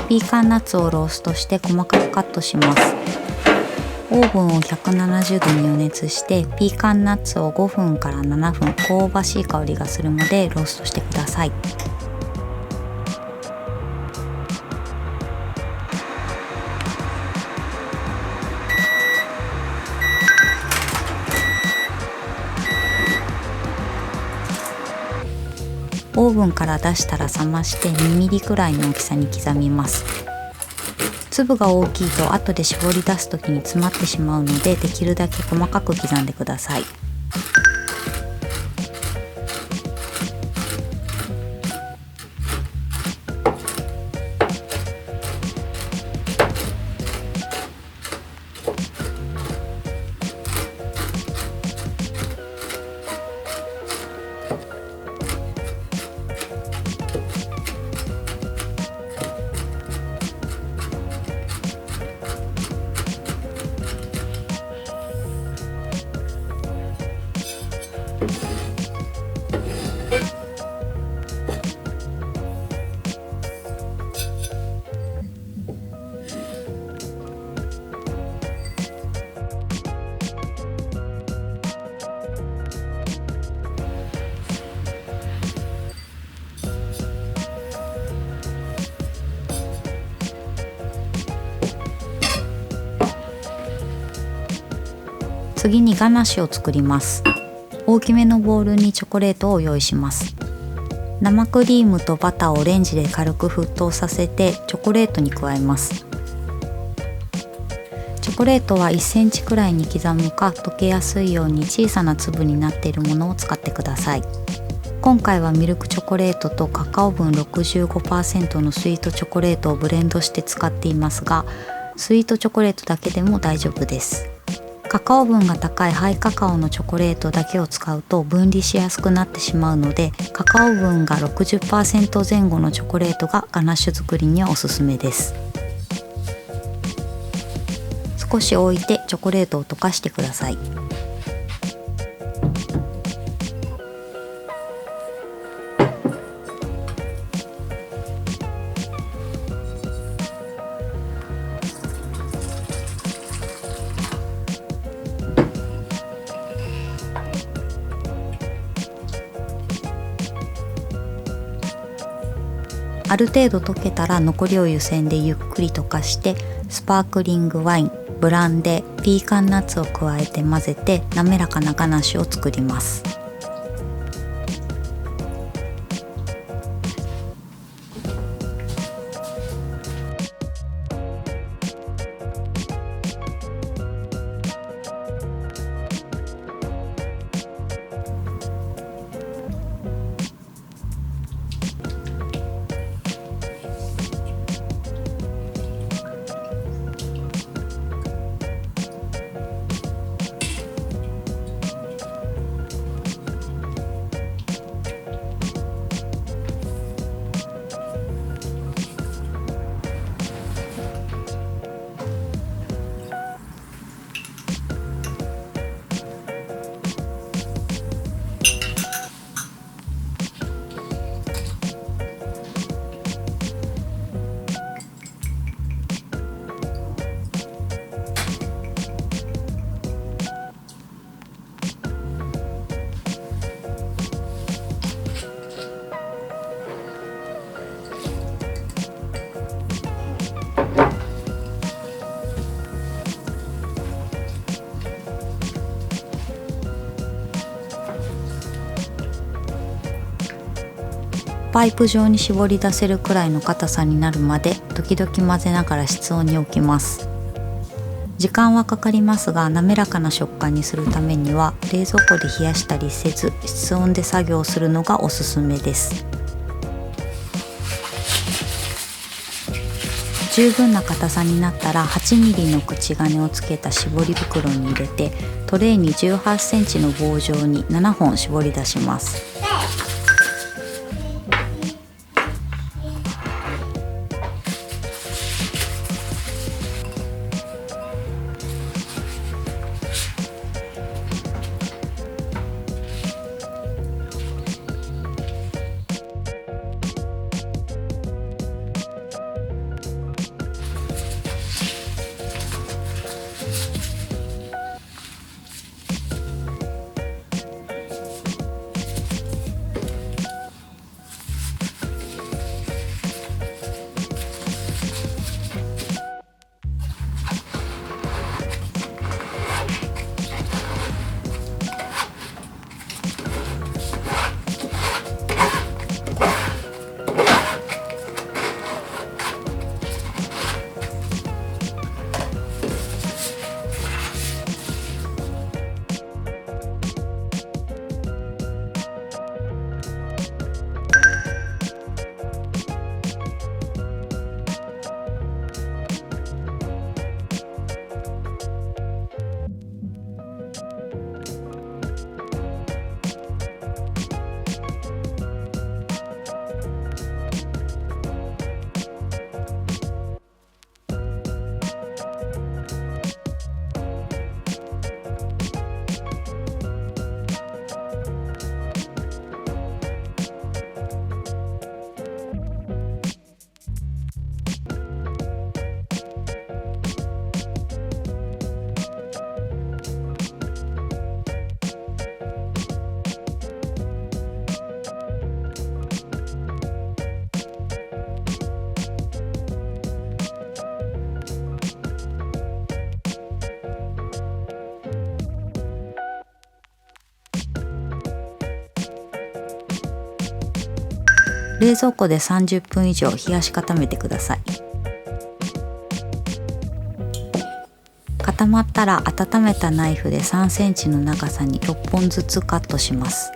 ピーカンナッツをローストして細かくカットします。オーブンを170度に予熱してピーカンナッツを5分から7分香ばしい香りがするまでローストしてください。オーブンから出したら冷まして2ミリくらいの大きさに刻みます。粒が大きいと後で絞り出す時に詰まってしまうので、できるだけ細かく刻んでください。次にガナッシュを作ります。大きめのボウルにチョコレートを用意します。生クリームとバターをレンジで軽く沸騰させてチョコレートに加えます。チョコレートは1センチくらいに刻むか、溶けやすいように小さな粒になっているものを使ってください。今回はミルクチョコレートとカカオ分 65% のスイートチョコレートをブレンドして使っていますが、スイートチョコレートだけでも大丈夫です。カカオ分が高いハイカカオのチョコレートだけを使うと分離しやすくなってしまうので、カカオ分が 60% 前後のチョコレートがガナッシュ作りにはおすすめです。少し置いてチョコレートを溶かしてください。ある程度溶けたら残りを湯煎でゆっくり溶かして、スパークリングワイン、ブランデー、ピーカンナッツを加えて混ぜて滑らかなガナッシュを作ります。パイプ状に絞り出せるくらいの硬さになるまで時々混ぜながら室温に置きます。時間はかかりますが、滑らかな食感にするためには冷蔵庫で冷やしたりせず、室温で作業するのがおすすめです。十分な硬さになったら 8mm の口金をつけた絞り袋に入れて、トレイに 18cm の棒状に7本絞り出します。冷蔵庫で30分以上冷やし固めてください。固まったら温めたナイフで3センチの長さに6本ずつカットします。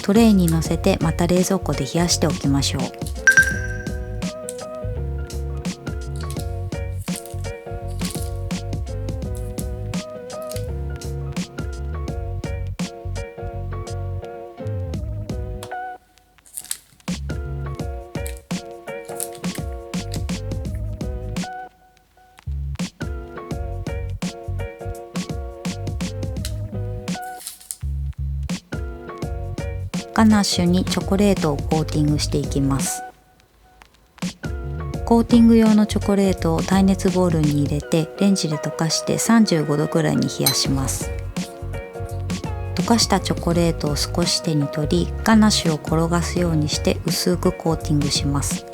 トレイに乗せてまた冷蔵庫で冷やしておきましょう。ガナッシュにチョコレートをコーティングしていきます。コーティング用のチョコレートを耐熱ボウルに入れてレンジで溶かして35度くらいに冷やします。溶かしたチョコレートを少し手に取り、ガナッシュを転がすようにして薄くコーティングします。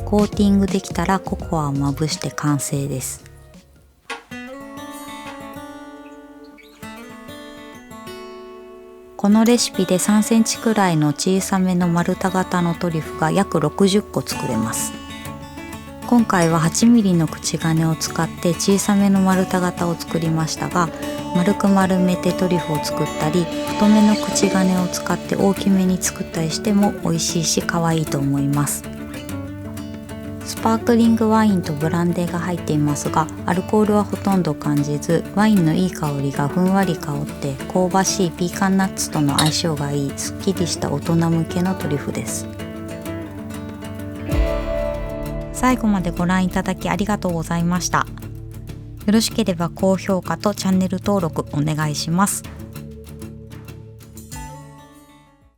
コーティングできたらココアをまぶして完成です。このレシピで3センチくらいの小さめの丸太型のトリュフが約60個作れます。今回は8ミリの口金を使って小さめの丸太型を作りましたが、丸く丸めてトリュフを作ったり、太めの口金を使って大きめに作ったりしても美味しいし可愛いと思います。スパークリングワインとブランデーが入っていますが、アルコールはほとんど感じず、ワインのいい香りがふんわり香って香ばしいピーカンナッツとの相性がいいすっきりした大人向けのトリュフです。最後までご覧いただきありがとうございました。よろしければ高評価とチャンネル登録お願いします。